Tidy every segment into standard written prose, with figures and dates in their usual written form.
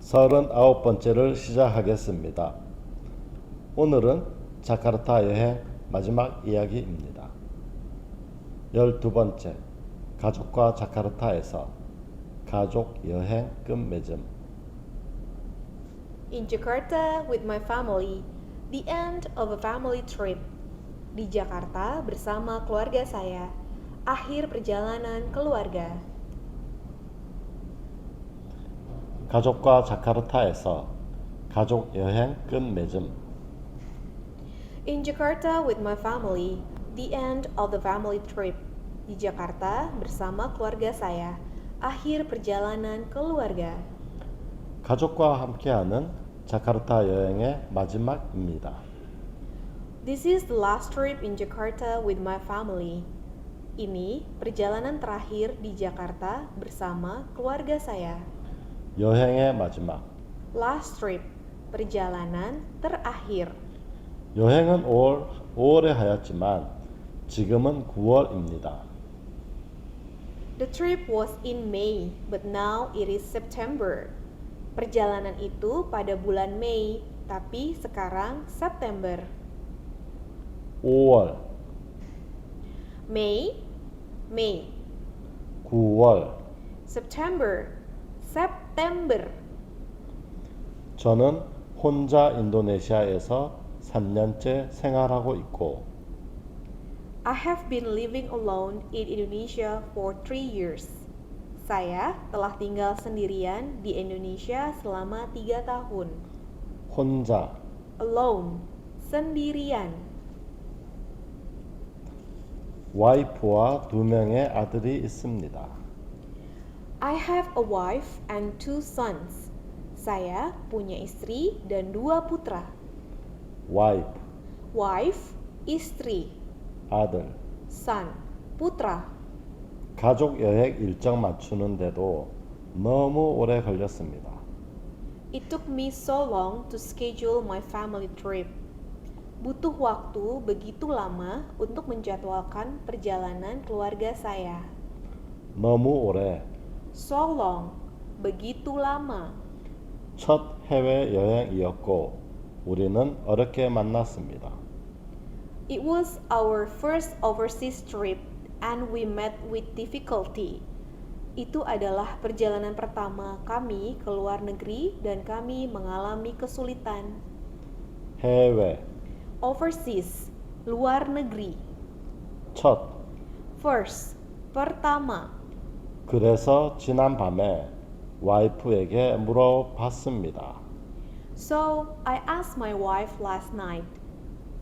39번째를 시작하겠습니다. 오늘은 자카르타 여행 마지막 이야기입니다. 12번째, 가족과 자카르타에서 가족 여행 끝맺음. In Jakarta with my family, the end of a family trip. Di Jakarta bersama keluarga saya, akhir perjalanan keluarga. 가족과 자카르타에서 가족 여행 끝맺음. In Jakarta with my family, the end of the family trip. Di Jakarta bersama keluarga saya, akhir perjalanan keluarga. 가족과 함께하는 자카르타 여행의 마지막입니다. This is the last trip in Jakarta with my family. Ini perjalanan terakhir di Jakarta bersama keluarga saya. 여행의 마지막. Last trip, perjalanan terakhir. 여행은 5월에 하였지만 지금은 9월입니다. The trip was in May, but now it is September. Perjalanan itu pada bulan Mei, tapi sekarang September. 5월, May, 9월. September. 저는 혼자 인도네시아에서 3년째 생활하고 있고 I have been living alone in Indonesia for 3 years. Saya telah tinggal sendirian di Indonesia selama 3 tahun. 혼자, Alone, sendirian. 와이프와 2명의 아들이 있습니다. I have a wife and 2 sons. Saya punya istri dan 2 putra. 와이프, Wife, istri, 아들. son, putra. 가족 여행 일정 맞추는데도 너무 오래 걸렸습니다. It took me so long to schedule my family trip. Butuh waktu begitu lama untuk menjadwalkan perjalanan keluarga saya. 너무 오래. So long, begitu lama. 첫 해외 여행이었고 우리는 어렵게 만났습니다. It was our first overseas trip and we met with difficulty. Itu adalah perjalanan pertama kami ke luar negeri dan kami mengalami kesulitan. 해외, Overseas, luar negeri. 첫. First, pertama. 그래서 지난 밤에 와이프에게 물어봤습니다. So, I asked my wife last night.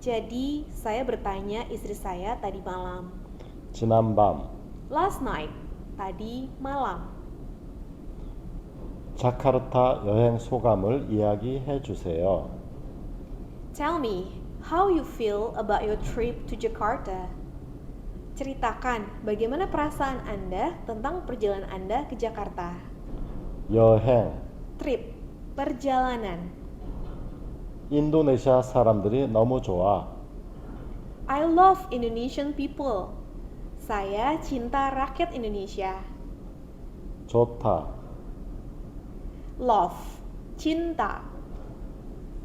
Jadi, saya bertanya istri saya tadi malam. 지난 밤 Last night, tadi malam. 자카르타 여행 소감을 이야기해 주세요. Tell me, how you feel about your trip to Jakarta? Ceritakan bagaimana perasaan Anda tentang perjalanan Anda ke Jakarta. 여행. Trip, perjalanan. 인도네시아 사람들이 너무 좋아. I love Indonesian people. Saya cinta rakyat Indonesia. 좋다. Love, cinta.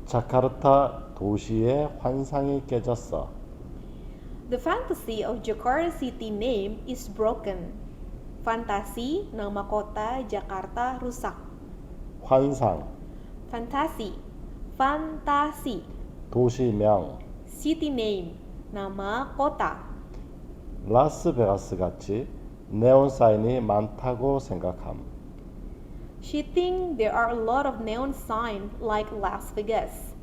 자카르타 도시의 환상이 깨졌어. The fantasy of Jakarta city name is broken. Fantasi nama kota Jakarta rusak. 환상, Fantasi, fantasi. 도시명, City name, nama kota. 라스베가스 같이 네온 사인이 많다고 생각함. She think there are a lot of neon sign like Las Vegas.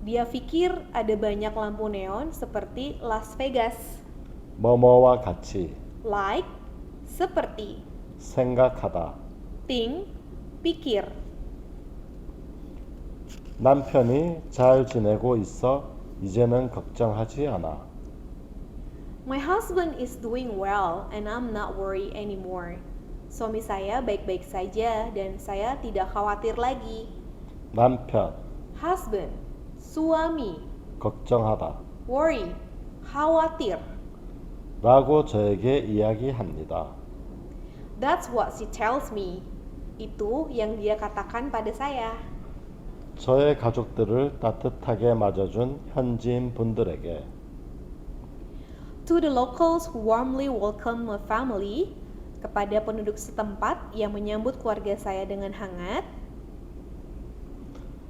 Dia pikir ada banyak lampu neon seperti Las Vegas. 뭐뭐와 같이 Like, seperti. 생각하다. Think, pikir. 남편이 잘 지내고 있어 이제는 걱정하지 않아. My husband is doing well and I'm not worried anymore. Suami saya baik-baik saja dan saya tidak khawatir lagi. 남편, Husband, suami, 걱정하다. worry, khawatir. 라고 저에게 이야기합니다. That's what she tells me. Itu yang dia katakan pada saya. 저의 가족들을 따뜻하게 맞아준 현지인 분들에게 To the locals who warmly welcome my family, kepada penduduk setempat yang menyambut keluarga saya dengan hangat,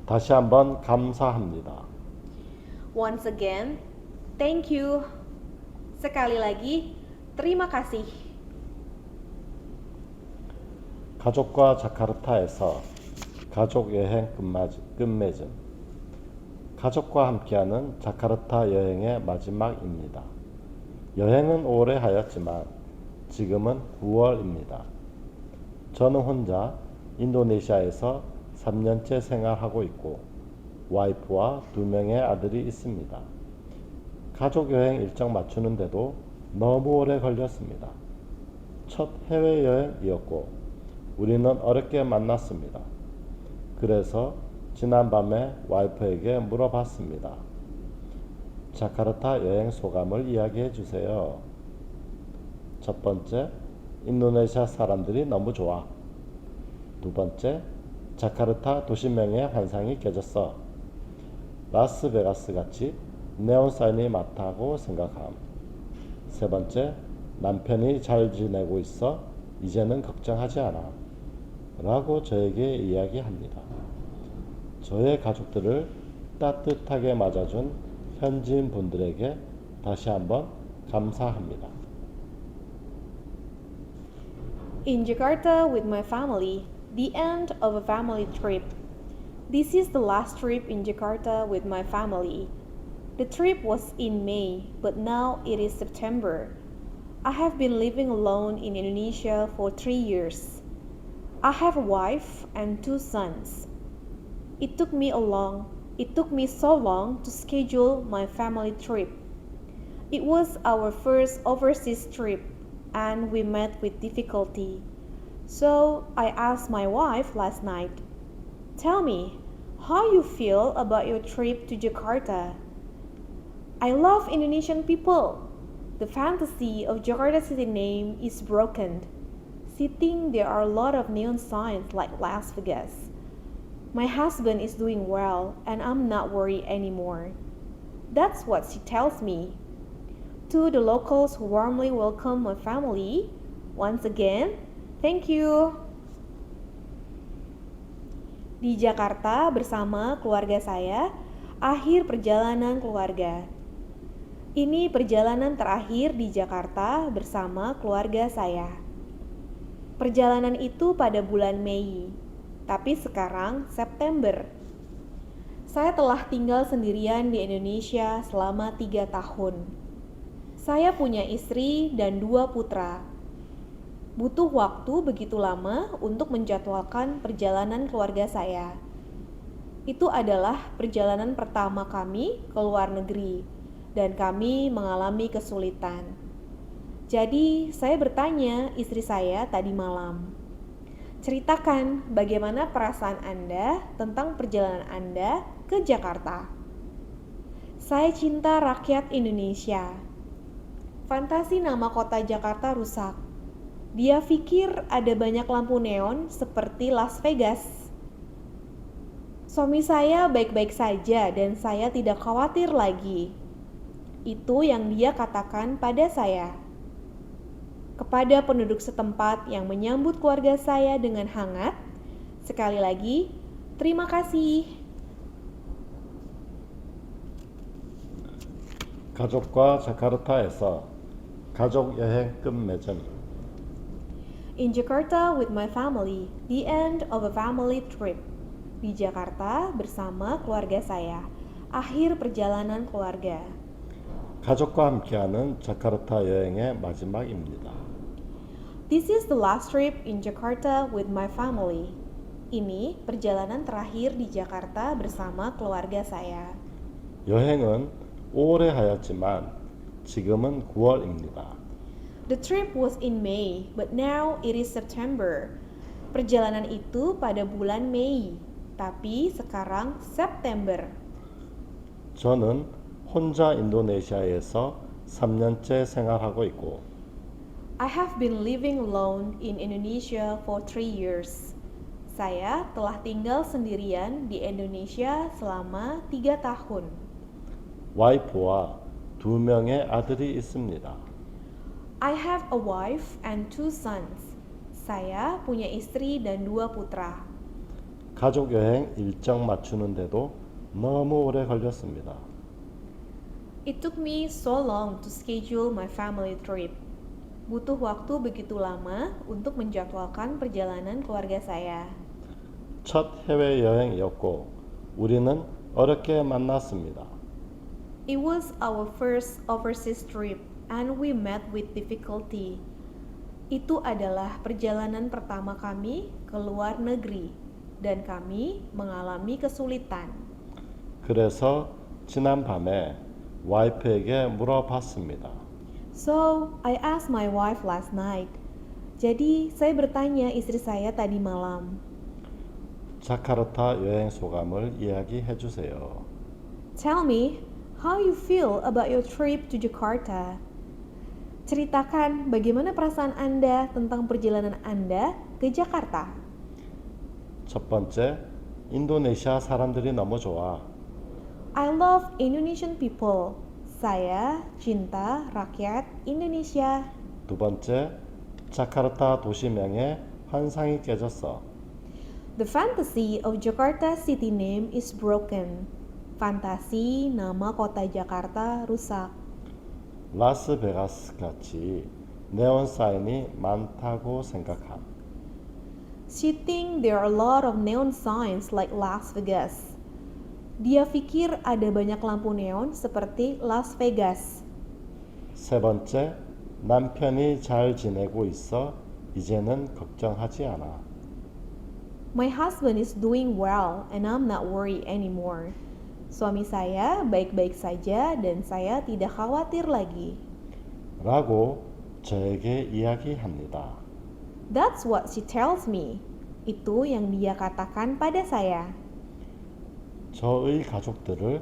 다시 한번 감사합니다. once again, thank you. Sekali lagi, terima kasih. 가족과 자카르타에서 가족 여행 끝맺음. 가족과 함께하는 자카르타 여행의 마지막입니다. 여행은 오래 하였지만 지금은 9월입니다. 저는 혼자 인도네시아에서 3년째 생활하고 있고 와이프와 2명의 아들이 있습니다. 가족 여행 일정 맞추는데도 너무 오래 걸렸습니다. 첫 해외여행이었고 우리는 어렵게 만났습니다. 그래서 지난밤에 와이프에게 물어봤습니다. 자카르타 여행 소감을 이야기해 주세요. 첫 번째, 인도네시아 사람들이 너무 좋아. 두 번째, 자카르타 도시명의 환상이 깨졌어. 라스베가스 같이 네온 사인이 많다고 생각함. 세 번째, 남편이 잘 지내고 있어 이제는 걱정하지 않아. 라고 저에게 이야기합니다. 저의 가족들을 따뜻하게 맞아준 현지인 분들에게 다시 한번 감사합니다. In Jakarta with my family, the end of a family trip. This is the last trip in Jakarta with my family. The trip was in May, but now it is September. I have been living alone in Indonesia for 3 years. I have a wife and 2 sons. It took me so long to schedule my family trip. It was our first overseas trip and we met with difficulty. So I asked my wife last night, "Tell me, how you feel about your trip to Jakarta?" I love Indonesian people. The fantasy of Jakarta city name is broken. Sitting there are a lot of neon signs like Las Vegas. My husband is doing well and I'm not worried anymore. That's what she tells me. To the locals who warmly welcome my family, once again, thank you. Di Jakarta bersama keluarga saya, akhir perjalanan keluarga. Ini perjalanan terakhir di Jakarta bersama keluarga saya. Perjalanan itu pada bulan Mei, tapi sekarang September. Saya telah tinggal sendirian di Indonesia selama 3 tahun. Saya punya istri dan 2 putra. Butuh waktu begitu lama untuk menjadwalkan perjalanan keluarga saya. Itu adalah perjalanan pertama kami ke luar negeri, dan kami mengalami kesulitan. Jadi, saya bertanya istri saya tadi malam, "Ceritakan bagaimana perasaan Anda tentang perjalanan Anda ke Jakarta." Saya cinta rakyat Indonesia. Fantasi nama kota Jakarta rusak. Dia pikir ada banyak lampu neon seperti Las Vegas. Suami saya baik-baik saja dan saya tidak khawatir lagi. Itu yang dia katakan pada saya. Kepada penduduk setempat yang menyambut keluarga saya dengan hangat, sekali lagi, terima kasih. 가족과 자카르타에서 가족 여행 끝맺음. In Jakarta with my family, the end of a family trip. Di Jakarta bersama keluarga saya, akhir perjalanan keluarga. 가족과 함께하는 자카르타 여행의 마지막입니다. This is the last trip in Jakarta with my family. Ini perjalanan terakhir di Jakarta bersama keluarga saya. 여행은 오래 하였지만 지금은 9월입니다. The trip was in May, but now it is September. Perjalanan itu pada bulan Mei, tapi sekarang September. 저는 혼자 인도네시아에서 3년째 생활하고 있고 I have been living alone in Indonesia for 3 years. Saya telah tinggal sendirian di Indonesia selama 3 tahun. 와이프와 두 명의 아들이 있습니다. I have a wife and 2 sons. Saya punya istri dan 2 putra. 가족 여행 일정 맞추는데도 너무 오래 걸렸습니다. It took me so long to schedule my family trip. Butuh waktu begitu lama untuk menjadwalkan perjalanan keluarga saya. 첫 해외여행이었고 우리는 어렵게 만났습니다. It was our first overseas trip and we met with difficulty. Itu adalah perjalanan pertama kami ke luar negeri dan kami mengalami kesulitan. 그래서 지난 밤에 와이프에게 물어봤습니다. So, I asked my wife last night. Jadi, saya bertanya istri saya tadi malam. 자카르타 여행 소감을 이야기해 주세요. Tell me, how you feel about your trip to Jakarta? Ceritakan bagaimana perasaan Anda tentang perjalanan Anda ke Jakarta. 첫 번째, 인도네시아 사람들이 너무 좋아. I love Indonesian people. Saya cinta rakyat Indonesia. 두 번째, 자카르타 도시명에 환상이 깨졌어. The fantasy of Jakarta city name is broken. Fantasi nama kota Jakarta rusak. 라스베가스 같이 네온 사인이 많다고 생각함. She think there are a lot of neon signs like Las Vegas. Dia pikir ada banyak lampu neon seperti Las Vegas. 세 번째, 남편이 잘 지내고 있어 이제는 걱정하지 않아. My husband is doing well and I'm not worried anymore. Suami saya baik-baik saja dan saya tidak khawatir lagi. 라고 저에게 이야기합니다. That's what she tells me. Itu yang dia katakan pada saya. 저의 가족들을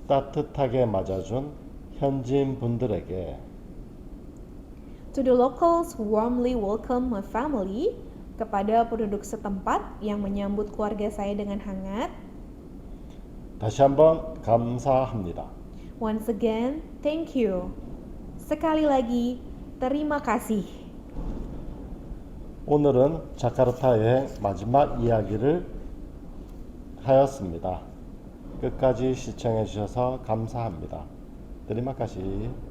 따뜻하게 맞아준 현지인 분들에게 To the locals who warmly welcome my family, kepada penduduk setempat yang menyambut keluarga saya dengan hangat, 다시 한번 감사합니다. once again, thank you. Sekali lagi, terima kasih. 오늘은 자카르타 여행 마지막 이야기를 하였습니다. 끝까지 시청해 주셔서 감사합니다. Terima kasih.